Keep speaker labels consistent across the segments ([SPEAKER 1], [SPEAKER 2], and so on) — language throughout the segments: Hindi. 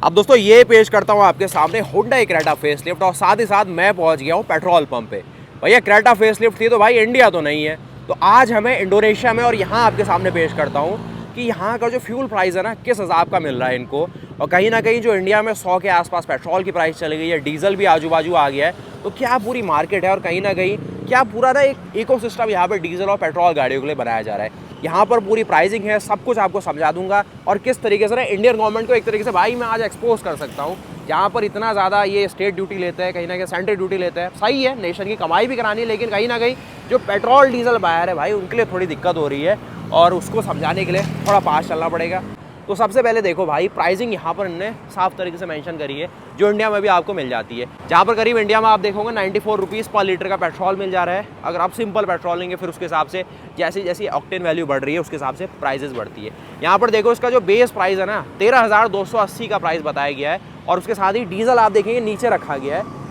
[SPEAKER 1] अब दोस्तों ये पेश करता हूँ आपके सामने होंडा क्रेटा फेसलिफ्ट और साथ ही साथ मैं पहुँच गया हूँ पेट्रोल पंप पे। भैया क्रेटा फेसलिफ्ट थी तो भाई इंडिया तो नहीं है, तो आज हमें इंडोनेशिया में और यहाँ आपके सामने पेश करता हूँ कि यहाँ का जो फ्यूल प्राइस है ना किस हिसाब का मिल रहा है इनको। और कहीं ना कहीं जो इंडिया में 100 के आसपास पेट्रोल की प्राइस चली गई है, डीजल भी आजू बाजू आ गया है, तो क्या पूरी मार्केट है और कहीं ना कहीं क्या पूरा ना एक इकोसिस्टम यहाँ पर डीजल और पेट्रोल गाड़ियों के लिए बनाया जा रहा है। यहाँ पर पूरी प्राइसिंग है, सब कुछ आपको समझा दूंगा और किस तरीके से ना इंडियन गवर्नमेंट को एक तरीके से भाई मैं आज एक्सपोज कर सकता हूँ। यहाँ पर इतना ज़्यादा ये स्टेट ड्यूटी लेते हैं, कहीं ना कहीं सेंट्रल ड्यूटी लेते हैं, सही है, नेशन की कमाई भी करानी है, लेकिन कहीं ना कहीं जो पेट्रोल डीजल बायर है भाई उनके लिए थोड़ी दिक्कत हो रही है और उसको समझाने के लिए थोड़ा पास चलना पड़ेगा। तो सबसे पहले देखो भाई प्राइसिंग यहाँ पर इन्होंने साफ तरीके से मेंशन करी है जो इंडिया में भी आपको मिल जाती है, जहाँ पर करीब इंडिया में आप देखोगे 94 रुपीज़ पर लीटर का पेट्रोल मिल जा रहा है। अगर आप सिंपल पेट्रोल लेंगे फिर उसके हिसाब से जैसे जैसी ऑक्टेन वैल्यू बढ़ रही है उसके हिसाब से प्राइसेस बढ़ती है। यहाँ पर देखो इसका जो बेस प्राइस है ना 13,280 का प्राइस बताया गया है और उसके साथ ही डीजल आप देखेंगे नीचे रखा गया है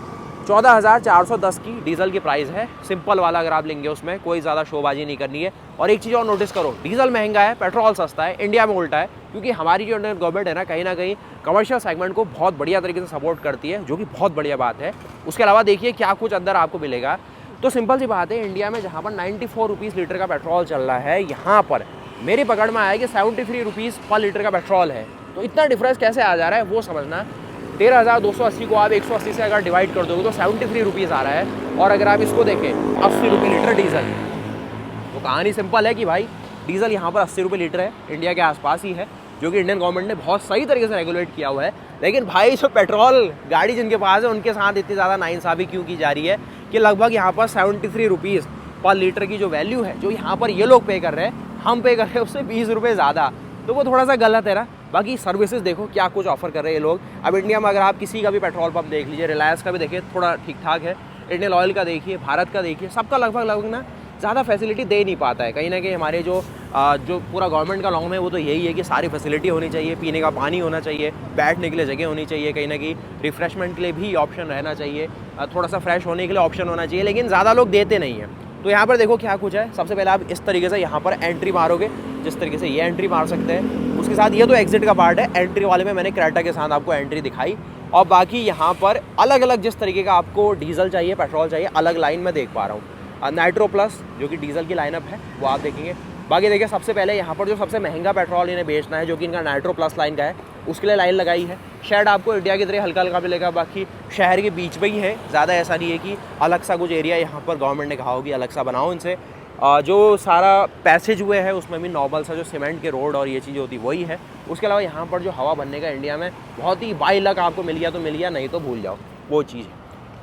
[SPEAKER 1] 14,410 की डीजल की प्राइस है। सिंपल वाला अगर आप लेंगे उसमें कोई ज़्यादा शोबाजी नहीं करनी है। और एक चीज़ और नोटिस करो, डीजल महंगा है पेट्रोल सस्ता है, इंडिया में उल्टा है, क्योंकि हमारी जो इंडियन गवर्नमेंट है ना कहीं कमर्शियल सेगमेंट को बहुत बढ़िया तरीके से सपोर्ट करती है, जो कि बहुत बढ़िया बात है। उसके अलावा देखिए क्या कुछ अंदर आपको मिलेगा। तो सिंपल सी बात है, इंडिया में जहाँ पर 94 रुपीज़ लीटर का पेट्रोल चल रहा है, यहाँ पर मेरी पकड़ में आया कि 73 रुपीज़ पर लीटर का पेट्रोल है। तो इतना डिफरेंस कैसे आ जा रहा है वो समझना। 13,280 को आप 180 से अगर डिवाइड कर दोगे तो 73 रुपीज़ आ रहा है। और अगर आप इसको देखें 80 रुपये लीटर डीजल, तो कहानी सिंपल है कि भाई डीजल यहाँ पर 80 रुपये लीटर है, इंडिया के आसपास ही है, जो कि इंडियन गवर्नमेंट ने बहुत सही तरीके से रेगुलेट किया हुआ है। लेकिन भाई जो पेट्रोल गाड़ी जिनके पास है उनके साथ इतनी ज़्यादा नाइंसाफ़ी क्यों की जा रही है कि लगभग यहाँ पर 73 रुपीज़ पर लीटर की जो वैल्यू है जो यहाँ पर ये लोग पे कर रहे हैं, हम पे कर रहे हैं उससे 20 रुपये ज़्यादा, तो वो थोड़ा सा गलत है ना। बाकी सर्विसेज देखो क्या कुछ ऑफर कर रहे हैं ये लोग। अब इंडिया में अगर आप किसी का भी पेट्रोल पंप देख लीजिए, रिलायंस का भी देखिए थोड़ा ठीक ठाक है, इंडियन ऑयल का देखिए, भारत का देखिए, सबका लगभग ना ज़्यादा फैसिलिटी दे नहीं पाता है। कहीं ना कहीं हमारे जो पूरा गवर्नमेंट का नॉर्म है वो तो यही है कि सारी फैसिलिटी होनी चाहिए, पीने का पानी होना चाहिए, बैठने के लिए जगह होनी चाहिए, कहीं ना कहीं रिफ्रेशमेंट के लिए भी ऑप्शन रहना चाहिए, थोड़ा सा फ्रेश होने के लिए ऑप्शन होना चाहिए, लेकिन ज़्यादा लोग देते नहीं हैं। तो यहाँ पर देखो क्या कुछ है। सबसे पहले आप इस तरीके से यहाँ पर एंट्री मारोगे, जिस तरीके से ये एंट्री मार सकते हैं। उसके साथ ये तो एग्जिट का पार्ट है, एंट्री वाले में मैंने क्रेटा के साथ आपको एंट्री दिखाई। और बाकी यहाँ पर अलग अलग जिस तरीके का आपको डीजल चाहिए पेट्रोल चाहिए अलग लाइन में देख पा रहा हूँ। नाइट्रो प्लस जो कि डीजल की लाइनअप है वो आप देखेंगे। बाकी देखिए सबसे पहले यहाँ पर जो सबसे महंगा पेट्रोल इन्हें बेचना है जो कि इनका नाइट्रो प्लस लाइन का है, उसके लिए लाइन लगाई है। शेड आपको इंडिया की तरह हल्का हल्का मिलेगा, बाकी शहर के बीच में ही है, ज़्यादा ऐसा नहीं है कि अलग सा कुछ एरिया यहाँ पर गवर्नमेंट ने कहा होगी अलग सा बनाओ इनसे। जो सारा पैसेज हुए है उसमें भी नॉर्मल सा जो सीमेंट के रोड और ये चीज़ होती वही है। उसके अलावा यहाँ पर जो हवा बनने का इंडिया में बहुत ही बाई लक आपको मिल गया तो मिल गया, नहीं तो भूल जाओ, वो चीज़ है।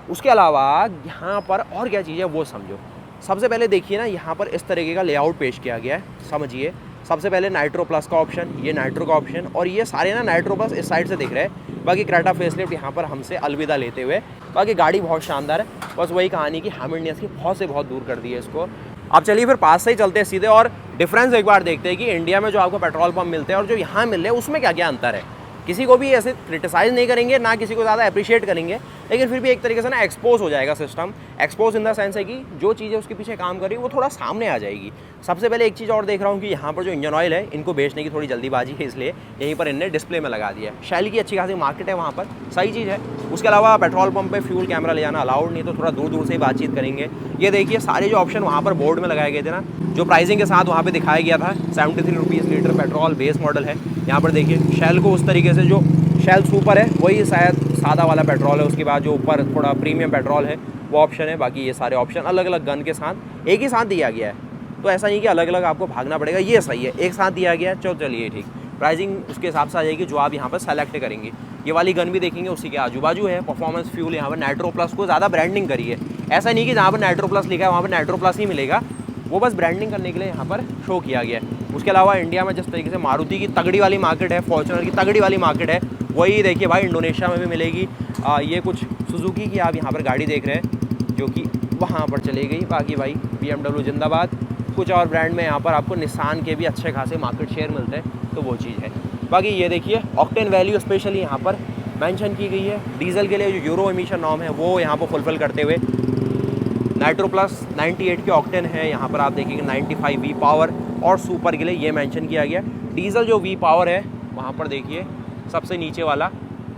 [SPEAKER 1] उसके अलावा यहाँ पर और क्या चीज़ है वो समझो। सबसे पहले देखिए ना यहाँ पर इस तरीके का लेआउट पेश किया गया है, समझिए। सबसे पहले नाइट्रो प्लस का ऑप्शन, ये नाइट्रो का ऑप्शन, और ये सारे ना नाइट्रो प्लस इस साइड से दिख रहे हैं। बाकी क्रेटा फेसलिफ्ट यहाँ पर हमसे अलविदा लेते हुए। बाकी गाड़ी बहुत शानदार है, बस वही कहानी कि हम इंडियंस की बहुत दूर कर दी है इसको। अब चलिए फिर पास से ही चलते हैं सीधे और डिफरेंस एक बार देखते हैं कि इंडिया में जो आपको पेट्रोल पंप मिलते हैं और जो यहाँ मिल रहे हैं उसमें क्या क्या अंतर है। किसी को भी ऐसे क्रिटिसाइज़ नहीं करेंगे, ना किसी को ज़्यादा अप्रिशिएट करेंगे, लेकिन फिर भी एक तरीके से ना एक्सपोज हो जाएगा system. Expose in the sense है कि जो चीज़ें उसके पीछे काम कर रही है वो थोड़ा सामने आ जाएगी। सबसे पहले एक चीज़ और देख रहा हूँ कि यहाँ पर जो इंजन ऑयल है इनको बेचने की थोड़ी जल्दीबाजी है, इसलिए यहीं पर इनने डिस्प्ले में लगा दिया है। शैल की अच्छी खासी मार्केट है वहाँ पर, सही चीज़ है। उसके अलावा पेट्रोल पंप पे फ्यूल कैमरा ले जाना अलाउड नहीं, तो थोड़ा दूर दूर से ही बातचीत करेंगे। ये देखिए सारे जो ऑप्शन वहाँ पर बोर्ड में लगाए गए थे ना, जो प्राइसिंग के साथ वहाँ पे दिखाया गया था, 73 rupees litre petrol base model है। यहाँ पर देखिए शैल को उस तरीके से, जो शैल सुपर है वही शायद सादा वाला पेट्रोल है, उसके बाद जो ऊपर थोड़ा प्रीमियम पेट्रोल है वो ऑप्शन है। बाकी ये सारे ऑप्शन अलग अलग गन के साथ एक ही साथ दिया गया है, तो ऐसा नहीं कि अलग अलग आपको भागना पड़ेगा, ये सही है, एक साथ दिया गया है। चलिए ठीक, प्राइसिंग उसके हिसाब से आ जाएगी जो आप यहाँ पर सेलेक्ट करेंगे। ये वाली गन भी देखेंगे उसी के आजू बाजू है। परफॉर्मेंस फ्यूल यहाँ पर नाइट्रो प्लस को ज़्यादा ब्रांडिंग करी है, ऐसा नहीं कि जहाँ पर नाइट्रो प्लस लिखा है वहाँ पर नाइट्रो प्लस ही मिलेगा, वो बस ब्रांडिंग करने के लिए यहाँ पर शो किया गया है। उसके अलावा इंडिया में जिस तरीके से मारुति की तगड़ी वाली मार्केट है, फॉर्च्यूनर की तगड़ी वाली मार्केट है, वही देखिए भाई इंडोनेशिया में भी मिलेगी। ये कुछ सुजुकी की आप यहाँ पर गाड़ी देख रहे हैं जो कि वहाँ पर चली गई। बाकी भाई BMW जिंदाबाद। कुछ और ब्रांड में यहाँ पर आपको निसान के भी अच्छे खासे मार्केट शेयर मिलते हैं, तो वो चीज़ है। बाकी ये देखिए ऑक्टेन वैल्यू स्पेशली यहाँ पर मेंशन की गई है। डीजल के लिए जो यूरो एमिशन नॉर्म है वो यहाँ पर फुलफिल करते हुए नाइट्रो प्लस 98 के ऑक्टेन है, यहाँ पर आप देखेंगे 95 वी पावर, और सुपर के लिए ये मेंशन किया गया। डीजल जो वी पावर है वहाँ पर देखिए सबसे नीचे वाला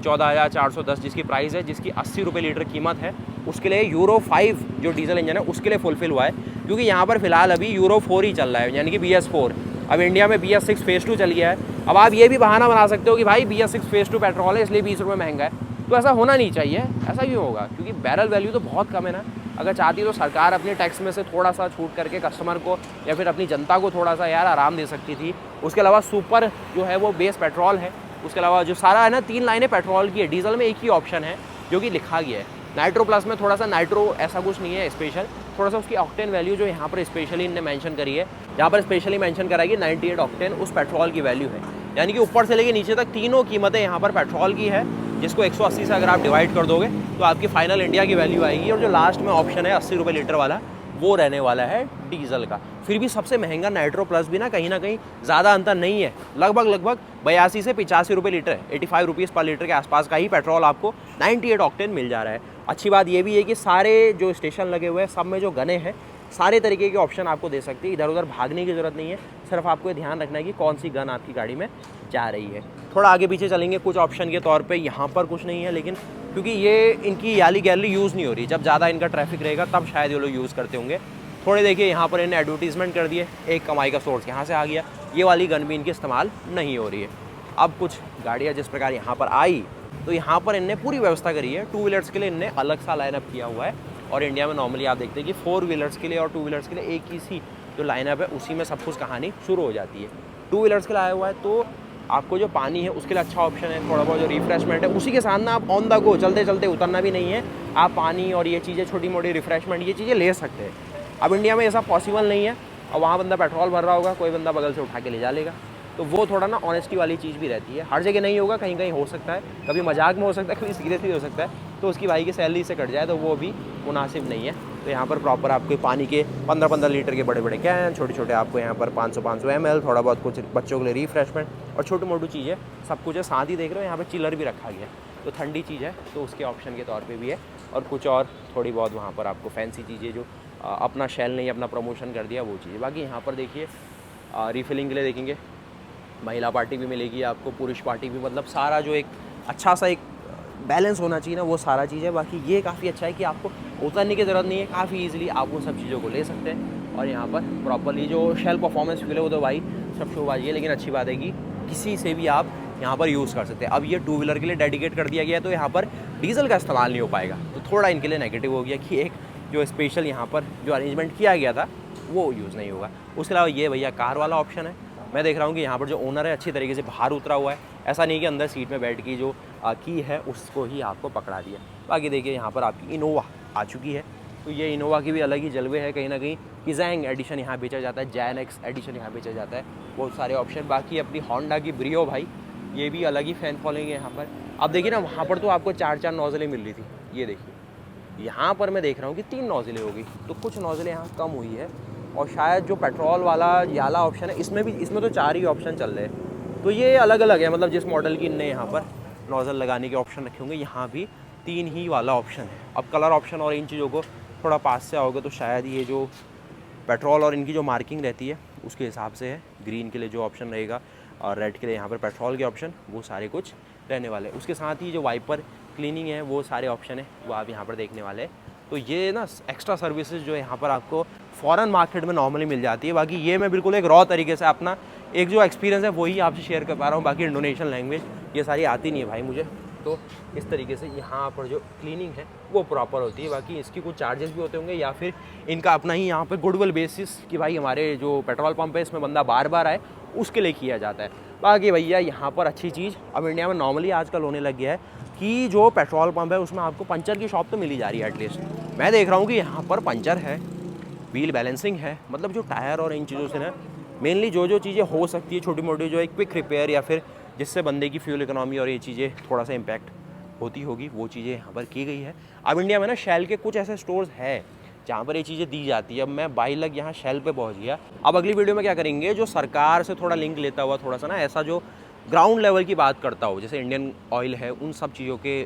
[SPEAKER 1] 14,410 जिसकी प्राइस है, जिसकी 80 रुपये लीटर कीमत है, उसके लिए यूरो 5 जो डीजल इंजन है उसके लिए फुलफिल हुआ है। क्योंकि यहाँ पर फिलहाल अभी यूरो 4 ही चल रहा है, यानी कि BS4। अब इंडिया में BS6 फेज़ 2 चल गया है। अब आप ये भी बहाना बना सकते हो कि भाई BS6 फेज़ 2 पेट्रोल है इसलिए 20 रुपये महंगा है, तो ऐसा होना नहीं चाहिए। ऐसा क्यों होगा? क्योंकि बैरल वैल्यू तो बहुत कम है ना। अगर चाहती तो सरकार अपने टैक्स में से थोड़ा सा छूट करके कस्टमर को या फिर अपनी जनता को थोड़ा सा यार आराम दे सकती थी। उसके अलावा सुपर जो है वो बेस पेट्रोल है, उसके अलावा जो सारा है ना 3 लाइनें पेट्रोल की है। डीजल में एक ही ऑप्शन है जो कि लिखा गया है। नाइट्रो प्लस में थोड़ा सा नाइट्रो ऐसा कुछ नहीं है स्पेशल, थोड़ा सा उसकी ऑक्टेन वैल्यू जो यहाँ पर स्पेशली इनने मेंशन करी है, यहाँ पर स्पेशली मेंशन करा है कि 98 ऑक्टेन उस पेट्रोल की वैल्यू है। यानी कि ऊपर से लेके नीचे तक तीनों कीमतें यहाँ पर पेट्रोल की है, जिसको 180 से अगर आप डिवाइड कर दोगे तो आपकी फाइनल इंडिया की वैल्यू आएगी। और जो लास्ट में ऑप्शन है 80 रुपये लीटर वाला, वो रहने वाला है डीजल का। फिर भी सबसे महंगा नाइट्रो प्लस भी ना कहीं ज़्यादा अंतर नहीं है, लगभग 82 से 85 रुपये लीटर, 85 रुपीज़ पर लीटर के आसपास का ही पेट्रोल आपको 98 ऑक्टेन मिल जा रहा है। अच्छी बात ये भी है कि सारे जो स्टेशन लगे हुए हैं सब में जो गने हैं सारे तरीके के ऑप्शन आपको दे सकती है। इधर उधर भागने की ज़रूरत नहीं है, सिर्फ आपको ये ध्यान रखना है कि कौन सी गन आपकी गाड़ी में जा रही है। थोड़ा आगे पीछे चलेंगे, कुछ ऑप्शन के तौर पे यहाँ पर कुछ नहीं है, लेकिन क्योंकि ये इनकी याली गैलरी यूज़ नहीं हो रही, जब ज़्यादा इनका ट्रैफिक रहेगा तब शायद ये लोग यूज़ करते होंगे। थोड़े देखिए यहाँ पर इन्हें एडवर्टीजमेंट कर दिए, एक कमाई का सोर्स यहाँ से आ गया, ये वाली गन भी इनकी इस्तेमाल नहीं हो रही है। अब कुछ गाड़ियाँ जिस प्रकार यहाँ पर आई तो यहाँ पर इनने पूरी व्यवस्था करी है। 2 व्हीलर्स के लिए इनने अलग सा लाइनअप किया हुआ है, और इंडिया में नॉर्मली आप देखते हैं कि 4 व्हीलर्स के लिए और 2 व्हीलर्स के लिए एक ही सी जो लाइनअप है उसी में सब कुछ कहानी शुरू हो जाती है। 2 व्हीलर्स के लिए आया हुआ है तो आपको जो पानी है उसके लिए अच्छा ऑप्शन है, थोड़ा बहुत जो रिफ्रेशमेंट है उसी के साथ ना आप ऑन द गो चलते चलते उतरना भी नहीं है, आप पानी और ये चीज़ें छोटी मोटी रिफ्रेशमेंट ये चीज़ें ले सकते हैं। अब इंडिया में ऐसा पॉसिबल नहीं है, और वहाँ बंदा पेट्रोल भर रहा होगा, कोई बंदा बगल से उठा के ले जा लेगा, तो वो थोड़ा ना ऑनेस्टी वाली चीज़ भी रहती है। हर जगह नहीं होगा, कहीं कहीं हो सकता है, कभी मजाक में हो सकता है, कभी सीरियसली हो सकता है, तो उसकी भाई की सैलरी से कट जाए तो वो भी मुनासिब नहीं है। तो यहाँ पर प्रॉपर आपको पानी के 15-15 लीटर के बड़े बड़े कैन, छोटे छोटे आपको यहाँ पर 500 ml, थोड़ा बहुत कुछ बच्चों के लिए रिफ्रेशमेंट और छोटी मोटी चीज़ें सब कुछ है। साथ ही देख रहे हो यहाँ पर चिलर भी रखा गया है, तो ठंडी चीज़ है तो उसके ऑप्शन के तौर पर भी है। और कुछ और थोड़ी बहुत वहाँ पर आपको फैंसी चीज़ें जो अपना शेल नहीं अपना प्रमोशन कर दिया वो चीज़। बाकी यहाँ पर देखिए रिफिलिंग के लिए देखेंगे महिला पार्टी भी मिलेगी आपको, पुरुष पार्टी भी, मतलब सारा जो एक अच्छा सा एक बैलेंस होना चाहिए ना वो सारा चीज़ है। बाकी ये काफ़ी अच्छा है कि आपको उतरने की ज़रूरत नहीं है, काफ़ी ईजिली आप उन सब चीज़ों को ले सकते हैं। और यहाँ पर प्रॉपरली जो शेल परफॉर्मेंस फील है वो तो भाई सब शोबाजी है, लेकिन अच्छी बात है कि किसी से भी आप यहाँ पर यूज़ कर सकते हैं। अब ये 2 व्हीलर के लिए डेडिकेट कर दिया गया है तो यहाँ पर डीजल का इस्तेमाल नहीं हो पाएगा, तो थोड़ा इनके लिए नेगेटिव हो गया कि एक जो स्पेशल यहाँ पर जो अरेंजमेंट किया गया था वो यूज़ नहीं होगा। उसके अलावा ये भैया कार वाला ऑप्शन है। मैं देख रहा हूँ कि यहाँ पर जो ओनर है अच्छी तरीके से बाहर उतरा हुआ है, ऐसा नहीं कि अंदर सीट में बैठ की जो की है उसको ही आपको पकड़ा दिया। बाकी देखिए यहाँ पर आपकी इनोवा आ चुकी है, तो ये इनोवा की भी अलग ही जलवे है। कहीं ना कहीं किज़ैंग एडिशन यहाँ बेचा जाता है, जैन एक्स एडिशन यहाँ बेचा जाता है, बहुत सारे ऑप्शन। बाकी अपनी होंडा की ब्रियो भाई, ये भी अलग ही फ़ैन फॉलोइंग है यहाँ पर। अब देखिए ना वहाँ पर तो आपको 4-4 नोज़लें मिल रही थी, ये देखिए यहाँ पर मैं देख रहा हूँ कि 3 नोज़लें हो गई, तो कुछ नोज़लें यहाँ कम हुई है। और शायद जो पेट्रोल वाला याला ऑप्शन है इसमें तो 4 ही ऑप्शन चल रहे हैं, तो ये अलग अलग है, मतलब जिस मॉडल की इनने यहाँ पर नोज़ल लगाने के ऑप्शन रखे होंगे यहाँ भी 3 ही वाला ऑप्शन है। अब कलर ऑप्शन और इन चीज़ों को थोड़ा पास से आओगे तो शायद ये जो पेट्रोल और इनकी जो मार्किंग रहती है उसके हिसाब से है। ग्रीन के लिए जो ऑप्शन रहेगा और रेड के लिए यहाँ पर पेट्रोल के ऑप्शन, वो सारे कुछ रहने वाले। उसके साथ ही जो वाइपर क्लीनिंग है वो सारे ऑप्शन है वो आप यहाँ पर देखने वाले हैं। तो ये ना एक्स्ट्रा सर्विसेज जो यहाँ पर आपको फॉरेन मार्केट में नॉर्मली मिल जाती है। बाकी ये मैं बिल्कुल एक रॉ तरीके से अपना एक जो एक्सपीरियंस है वही आपसे शेयर कर पा रहा हूँ। बाकी इंडोनेशियन लैंग्वेज ये सारी आती नहीं है भाई मुझे, तो इस तरीके से यहाँ पर जो क्लीनिंग है वो प्रॉपर होती है। बाकी इसकी कुछ चार्जेस भी होते होंगे या फिर इनका अपना ही यहाँ पर गुडविल बेसिस कि भाई हमारे जो पेट्रोल पंप है इसमें बंदा बार बार आए उसके लिए किया जाता है। बाकी भैया यहाँ पर अच्छी चीज़ अब इंडिया में नॉर्मली आजकल होने लग गया है कि जो पेट्रोल पंप है उसमें आपको पंचर की शॉप तो मिल ही जा रही है एटलीस्ट। मैं देख रहा हूँ कि यहाँ पर पंचर है, व्हील बैलेंसिंग है, मतलब जो टायर और इन चीज़ों से ना मेनली जो चीज़ें हो सकती है छोटी मोटी जो एक क्विक रिपेयर या फिर जिससे बंदे की फ्यूल इकोनॉमी और ये चीज़ें थोड़ा सा इम्पैक्ट होती होगी वो चीज़ें यहाँ पर की गई है। अब इंडिया में ना शेल के कुछ ऐसे स्टोर्स है जहाँ पर ये चीज़ें दी जाती है। अब मैं बाई लग यहाँ शेल पे पहुँच गया। अब अगली वीडियो में क्या करेंगे, जो सरकार से थोड़ा लिंक लेता हुआ थोड़ा सा ना ऐसा जो ग्राउंड लेवल की बात करता हो, जैसे इंडियन ऑयल है, उन सब चीज़ों के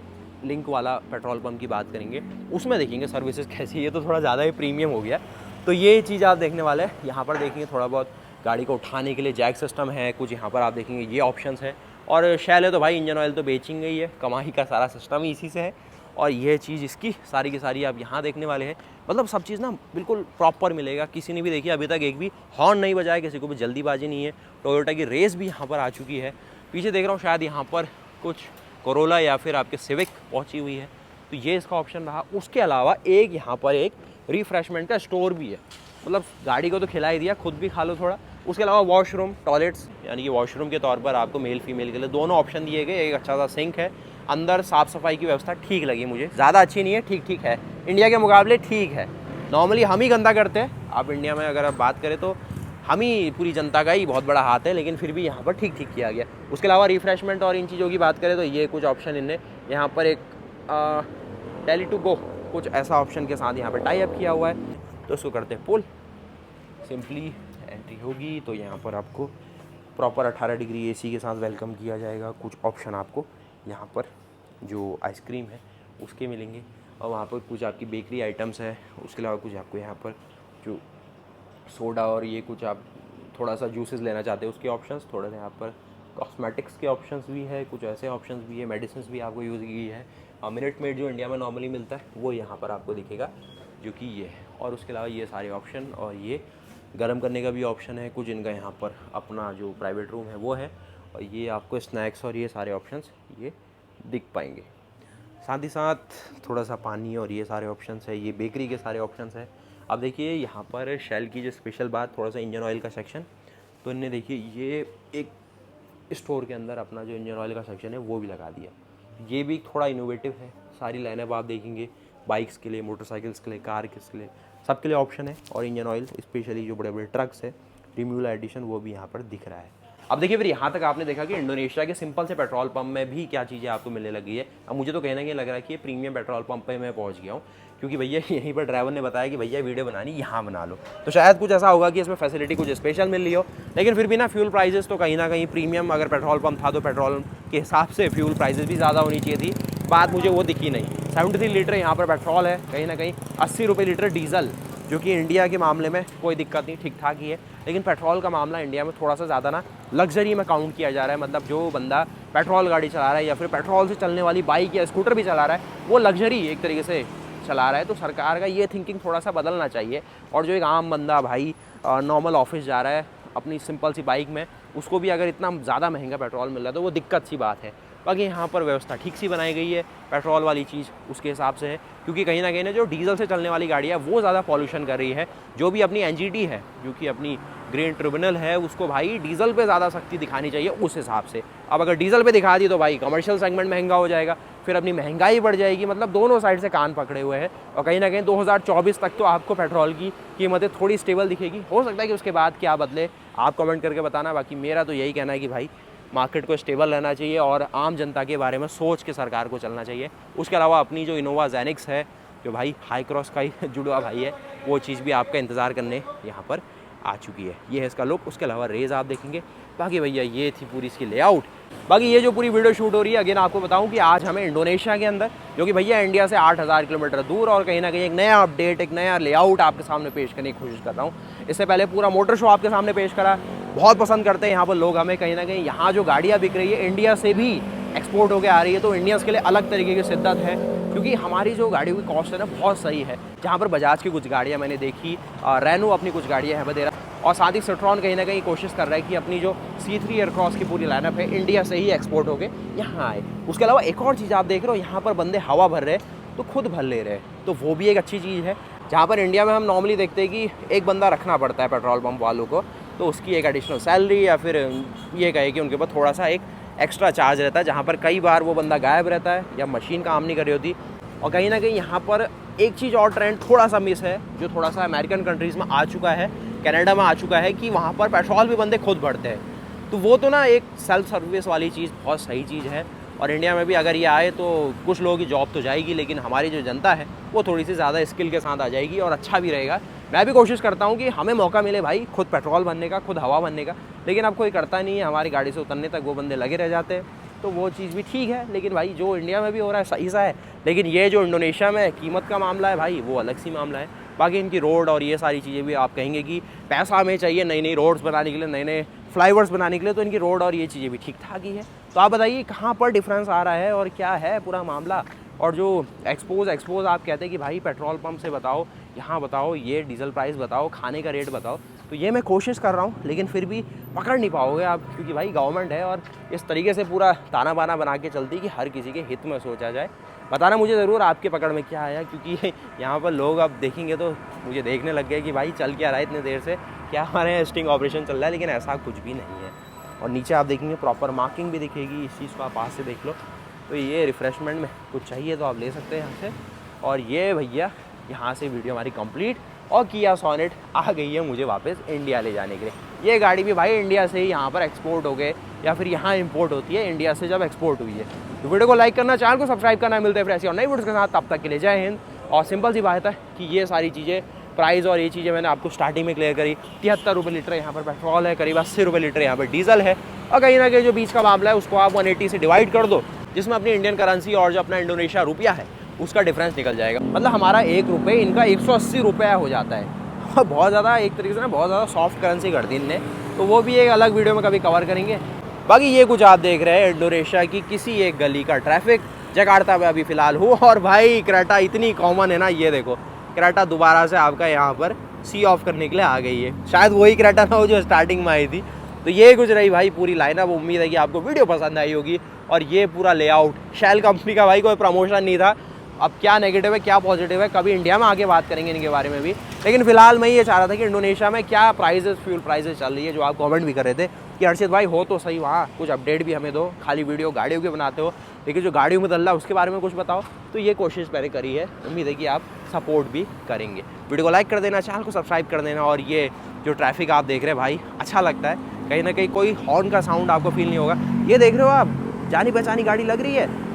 [SPEAKER 1] लिंक वाला पेट्रोल पंप की बात करेंगे, उसमें देखेंगे सर्विसेज कैसी है। तो थोड़ा ज़्यादा ही प्रीमियम हो गया, तो ये चीज़ आप देखने वाले हैं। यहाँ पर देखेंगे थोड़ा बहुत गाड़ी को उठाने के लिए जैक सिस्टम है, कुछ यहाँ पर आप देखेंगे ये ऑप्शंस है। और शैल है तो भाई इंजन ऑयल तो बेचेंगे ही है, कमाई का सारा सिस्टम ही इसी से है। और ये चीज़ इसकी सारी की सारी आप यहाँ देखने वाले हैं, मतलब सब चीज़ ना बिल्कुल प्रॉपर मिलेगा। किसी ने भी देखिए अभी तक एक भी हॉर्न नहीं बजाया, किसी को भी जल्दीबाजी नहीं है। टोयोटा की रेस भी यहाँ पर आ चुकी है। पीछे देख रहा हूँ शायद यहाँ पर कुछ कोरोला या फिर आपके सिविक पहुँची हुई है, तो ये इसका ऑप्शन रहा। उसके अलावा एक यहाँ पर एक रिफ्रेशमेंट का स्टोर भी है, मतलब गाड़ी को तो खिला ही दिया, खुद भी खा लो थोड़ा। उसके अलावा वॉशरूम, टॉयलेट्स, यानी कि वॉशरूम के तौर पर आपको मेल फीमेल के लिए दोनों ऑप्शन दिए गए। एक अच्छा सा सिंक है, अंदर साफ़ सफाई की व्यवस्था ठीक लगी मुझे, ज़्यादा अच्छी नहीं है, ठीक ठीक है, इंडिया के मुकाबले ठीक है। नॉर्मली हम ही गंदा करते हैं, आप इंडिया में अगर आप बात करें तो हम ही, पूरी जनता का ही बहुत बड़ा हाथ है, लेकिन फिर भी यहाँ पर ठीक ठीक किया गया। उसके अलावा रिफ्रेशमेंट और इन चीज़ों की बात करें तो ये कुछ ऑप्शन इनने यहाँ पर एक डेली टू गो कुछ ऐसा ऑप्शन के साथ यहाँ पर टाई अप किया हुआ है। तो इसको करते हैं पुल, सिंपली एंट्री होगी तो यहाँ पर आपको प्रॉपर 18 डिग्री AC के साथ वेलकम किया जाएगा। कुछ ऑप्शन आपको यहाँ पर जो आइसक्रीम है उसके मिलेंगे, और वहाँ पर कुछ आपकी बेकरी आइटम्स है। उसके अलावा कुछ आपको यहाँ पर जो सोडा और ये कुछ आप थोड़ा सा जूसेस लेना चाहते हैं उसके ऑप्शंस, थोड़े से यहाँ पर कॉस्मेटिक्स के ऑप्शंस भी है, कुछ ऐसे ऑप्शंस भी है, मेडिसिन भी आपको यूज़ की है। मिनट मेड जो इंडिया में नॉर्मली मिलता है वो यहाँ पर आपको दिखेगा, जो कि ये है। और उसके अलावा ये सारे ऑप्शन, और ये गर्म करने का भी ऑप्शन है, कुछ इनका यहाँ पर अपना जो प्राइवेट रूम है वो है, और ये आपको स्नैक्स और ये सारे ऑप्शंस ये दिख पाएंगे। साथ ही साथ थोड़ा सा पानी और ये सारे ऑप्शंस है, ये बेकरी के सारे ऑप्शंस है। अब देखिए यहाँ पर शेल की जो स्पेशल बात, थोड़ा सा इंजन ऑयल का सेक्शन, तो इनने देखिए ये एक स्टोर के अंदर अपना जो इंजन ऑयल का सेक्शन है वो भी लगा दिया। ये भी थोड़ा इनोवेटिव है। सारी लाइनअप आप देखेंगे, बाइक्स के लिए, मोटरसाइकिल्स के लिए, कार के लिए, सबके लिए ऑप्शन है। और इंजन ऑयल स्पेशली जो बड़े बड़े ट्रक्स है, रिम्यूला एडिशन, वो भी यहाँ पर दिख रहा है। अब देखिए फिर यहाँ तक आपने देखा कि इंडोनेशिया के सिंपल से पेट्रोल पंप में भी क्या चीज़ें आपको मिलने लगी है। अब मुझे तो कहना ये लग रहा है कि ये प्रीमियम पेट्रोल पंप पे मैं पहुँच गया हूँ, क्योंकि भैया यहीं पर ड्राइवर ने बताया कि भैया वीडियो बनानी यहाँ बना लो, तो शायद कुछ ऐसा होगा कि इसमें फैसिलिटी कुछ स्पेशल मिल रही हो। लेकिन फिर भी ना फ्यूल प्राइजेस तो कहीं ना कहीं प्रीमियम अगर पेट्रोल पंप था तो पेट्रोल के हिसाब से फ्यूल प्राइजेस भी ज़्यादा होनी चाहिए थी, बात मुझे वो दिखी नहीं। 73 लीटर यहाँ पर पेट्रोल है, कहीं ना कहीं 80 रुपये लीटर डीजल, जो कि इंडिया के मामले में कोई दिक्कत नहीं, ठीक ठाक ही है। लेकिन पेट्रोल का मामला इंडिया में थोड़ा सा ज़्यादा ना लग्जरी में काउंट किया जा रहा है। मतलब जो बंदा पेट्रोल गाड़ी चला रहा है या फिर पेट्रोल से चलने वाली बाइक या स्कूटर भी चला रहा है, वो लग्जरी एक तरीके से चला रहा है। तो सरकार का ये थिंकिंग थोड़ा सा बदलना चाहिए। और जो एक आम बंदा भाई नॉर्मल ऑफिस जा रहा है अपनी सिंपल सी बाइक में, उसको भी अगर इतना ज़्यादा महंगा पेट्रोल मिल रहा है तो वो दिक्कत सी बात है। बाकी यहाँ पर व्यवस्था ठीक सी बनाई गई है, पेट्रोल वाली चीज़ उसके हिसाब से है, क्योंकि कहीं ना कहीं ना जो डीजल से चलने वाली गाड़ी है वो ज़्यादा पॉल्यूशन कर रही है। जो भी अपनी NGT है, जो कि अपनी ग्रीन ट्रिब्यूनल है, उसको भाई डीजल पे ज़्यादा सख्ती दिखानी चाहिए उस हिसाब से। अब अगर डीजल पे दिखा दी तो भाई कमर्शियल सेगमेंट महंगा हो जाएगा, फिर अपनी महंगाई बढ़ जाएगी। मतलब दोनों साइड से कान पकड़े हुए हैं। और कहीं ना कहीं 2024 तक तो आपको पेट्रोल की कीमतें थोड़ी स्टेबल दिखेगी। हो सकता है कि उसके बाद क्या बदले, आप कमेंट करके बताना। बाकी मेरा तो यही कहना है कि भाई मार्केट को स्टेबल रहना चाहिए और आम जनता के बारे में सोच के सरकार को चलना चाहिए। उसके अलावा अपनी जो इनोवा जेनिक्स है, जो भाई हाई क्रॉस का ही जुड़वा भाई है, वो चीज़ भी आपका इंतज़ार करने यहाँ पर आ चुकी है। ये है इसका लुक। उसके अलावा रेज आप देखेंगे। बाकी भैया ये थी पूरी इसकी लेआउट। बाकी ये जो पूरी वीडियो शूट हो रही है, अगेन आपको बताऊं कि आज हमें इंडोनेशिया के अंदर, जो कि भैया इंडिया से 8000 किलोमीटर दूर, और कहीं ना कहीं एक नया अपडेट, एक नया लेआउट आपके सामने पेश करने की कोशिश कर रहा हूँ। इससे पहले पूरा मोटर शो आपके सामने पेश करा। बहुत पसंद करते हैं यहाँ पर लोग हमें। कहीं ना कहीं यहाँ जो गाड़ियाँ बिक रही है इंडिया से भी एक्सपोर्ट होकर आ रही है, तो इंडियंस के लिए अलग तरीके की शिद्दत है, क्योंकि हमारी जो गाड़ियों की कॉस्ट है ना बहुत सही है। जहाँ पर बजाज की कुछ गाड़ियाँ मैंने देखी, रेनो अपनी कुछ गाड़ियाँ हैं दे रहा, और साथ ही सिट्रॉन कहीं ना कहीं कोशिश कर रहा है कि अपनी जो C3 एयरक्रॉस की पूरी लाइनअप है इंडिया से ही एक्सपोर्ट होके यहाँ आए। उसके अलावा एक और चीज़ आप देख रहे हो, यहाँ पर बंदे हवा भर रहे तो खुद भर ले रहे, तो वो भी एक अच्छी चीज़ है। जहाँ पर इंडिया में हम नॉर्मली देखते हैं कि एक बंदा रखना पड़ता है पेट्रोल पंप वालों को, तो उसकी एक एडिशनल सैलरी या फिर ये कहे कि उनके पास थोड़ा सा एक एक्स्ट्रा चार्ज रहता है, जहाँ पर कई बार वो बंदा गायब रहता है या मशीन काम नहीं कर रही होती। और कहीं ना कहीं यहाँ पर एक चीज़ और ट्रेंड थोड़ा सा मिस है, जो थोड़ा सा अमेरिकन कंट्रीज़ में आ चुका है, कनाडा में आ चुका है, कि वहाँ पर पेट्रोल भी बंदे खुद भरते हैं। तो वो तो ना एक सेल्फ सर्विस वाली चीज़ बहुत सही चीज़ है। और इंडिया में भी अगर ये आए तो कुछ लोगों की जॉब तो जाएगी, लेकिन हमारी जो जनता है वो थोड़ी सी ज़्यादा स्किल के साथ आ जाएगी और अच्छा भी रहेगा। मैं भी कोशिश करता हूँ कि हमें मौका मिले भाई खुद पेट्रोल भरने का, खुद हवा भरने का, लेकिन अब कोई करता नहीं है। हमारी गाड़ी से उतरने तक वो बंदे लगे रह जाते हैं, तो वो चीज़ भी ठीक है। लेकिन भाई जो इंडिया में भी हो रहा है सही सा है, लेकिन ये जो इंडोनेशिया में कीमत का मामला है भाई, वो अलग सी मामला है। बाकी इनकी रोड और ये सारी चीज़ें भी आप कहेंगे कि पैसा हमें चाहिए नई नई रोड्स बनाने के लिए, नए नए फ्लाईओवर्स बनाने के लिए, तो इनकी रोड और ये चीज़ें भी ठीक ठाक ही है। तो आप बताइए कहाँ पर डिफरेंस आ रहा है और क्या है पूरा मामला। और जो एक्सपोज आप कहते हैं कि भाई पेट्रोल पंप से बताओ, यहाँ बताओ, ये डीजल प्राइस बताओ, खाने का रेट बताओ, तो ये मैं कोशिश कर रहा हूँ, लेकिन फिर भी पकड़ नहीं पाओगे आप, क्योंकि भाई गवर्नमेंट है और इस तरीके से पूरा ताना बाना बना के चलती कि हर किसी के हित में सोचा जाए। बताना मुझे ज़रूर आपके पकड़ में क्या आया, क्योंकि यहाँ पर लोग अब देखेंगे तो मुझे देखने लग गए कि भाई चल क्या रहा है इतने देर से, क्या हमारे यहाँ स्टिंग ऑपरेशन चल रहा है, लेकिन ऐसा कुछ भी नहीं है। और नीचे आप देखेंगे प्रॉपर मार्किंग भी दिखेगी, इस चीज़ को आप पास से देख लो। तो ये रिफ़्रेशमेंट में कुछ चाहिए तो आप ले सकते हैं यहाँ से। और ये भैया यहाँ से वीडियो हमारी कंप्लीट, और किया सोनेट आ गई है मुझे वापस इंडिया ले जाने के लिए। ये गाड़ी भी भाई इंडिया से ही यहाँ पर एक्सपोर्ट हो गए या फिर यहाँ इंपोर्ट होती है, इंडिया से जब एक्सपोर्ट हुई है। तो वीडियो को लाइक करना, चैनल को सब्सक्राइब करना। मिलते हैं फिर ऐसी और नई वीडियोस के साथ, तब तक के लिए जय हिंद। और सिंपल सी बात है कि ये सारी चीज़ें प्राइस और ये चीज़ें मैंने आपको स्टार्टिंग में क्लियर करी। 73 रुपये लीटर यहाँ पर पेट्रोल है, करीब 80 रुपये लीटर यहाँ पर डीजल है, और कहीं ना कहीं जो बीच का मामला है उसको आप 180 से डिवाइड कर दो, जिसमें अपनी इंडियन करेंसी और जो अपना इंडोनेशिया रुपया है उसका डिफरेंस निकल जाएगा। मतलब हमारा 1 रुपये इनका 180 रुपया हो जाता है। बहुत ज़्यादा एक तरीके से ना बहुत ज़्यादा सॉफ्ट करेंसी कर दी इनने, तो वो भी एक अलग वीडियो में कभी कवर करेंगे। बाकी ये कुछ आप देख रहे हैं इंडोनेशिया की किसी एक गली का ट्रैफिक, जकार्ता में अभी फ़िलहाल हूँ। और भाई क्रेटा इतनी कॉमन है ना, ये देखो क्रेटा दोबारा से आपका यहाँ पर सी ऑफ करने के लिए आ गई है। शायद वही क्रेटा ना हो जो स्टार्टिंग में आई थी। तो ये कुछ रही भाई पूरी लाइनअप। उम्मीद है कि आपको वीडियो पसंद आई होगी। और ये पूरा लेआउट शेल कंपनी का भाई कोई प्रमोशन नहीं था। अब क्या नेगेटिव है क्या पॉजिटिव है, कभी इंडिया में आके बात करेंगे इनके बारे में भी। लेकिन फिलहाल मैं ये चाह रहा था कि इंडोनेशिया में क्या प्राइजेस, फ्यूल प्राइजेस चल रही है, जो आप कमेंट भी कर रहे थे कि अर्षित भाई हो तो सही वहाँ, कुछ अपडेट भी हमें दो। खाली वीडियो गाड़ियों के बनाते हो, लेकिन जो गाड़ियों में चल रहा है उसके बारे में कुछ बताओ। तो ये कोशिश मैंने करी है, उम्मीद है कि आप सपोर्ट भी करेंगे। वीडियो को लाइक कर देना, चैनल को सब्सक्राइब कर देना। और ये जो ट्रैफिक आप देख रहे हैं भाई, अच्छा लगता है। कहीं ना कहीं कोई हॉर्न का साउंड आपको फील नहीं होगा। ये देख रहे हो आप, जानी पहचानी गाड़ी लग रही है,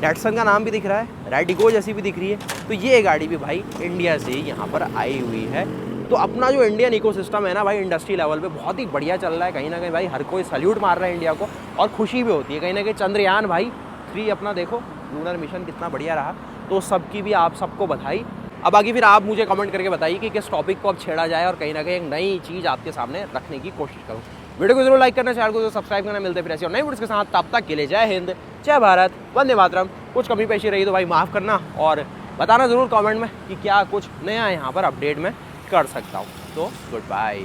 [SPEAKER 1] डैटसन का नाम भी दिख रहा है, रैडिगो जैसी भी दिख रही है। तो ये गाड़ी भी भाई इंडिया से ही यहाँ पर आई हुई है। तो अपना जो इंडियन इकोसिस्टम है ना भाई, इंडस्ट्री लेवल पे बहुत ही बढ़िया चल रहा है। कहीं ना कहीं भाई हर कोई सल्यूट मार रहा है इंडिया को, और खुशी भी होती है कहीं ना कहीं। चंद्रयान भाई 3 अपना देखो, लूनर मिशन कितना बढ़िया रहा। तो सबकी भी आप सबको बधाई। अब आगे फिर आप मुझे कमेंट करके बताइए कि किस टॉपिक को अब छेड़ा जाए, और कहीं ना कहीं एक नई चीज़ आपके सामने रखने की कोशिश करूँ। वीडियो को जरूर लाइक करना, चैनल को सब्सक्राइब करना। मिलते फिर ऐसे और नई वीडियोस के साथ, तब तक के लिए जय हिंद, जय भारत, वंदे मातरम। कुछ कमी पेशी रही तो भाई माफ़ करना, और बताना ज़रूर कमेंट में कि क्या कुछ नया यहाँ पर अपडेट में कर सकता हूँ। तो गुड बाय।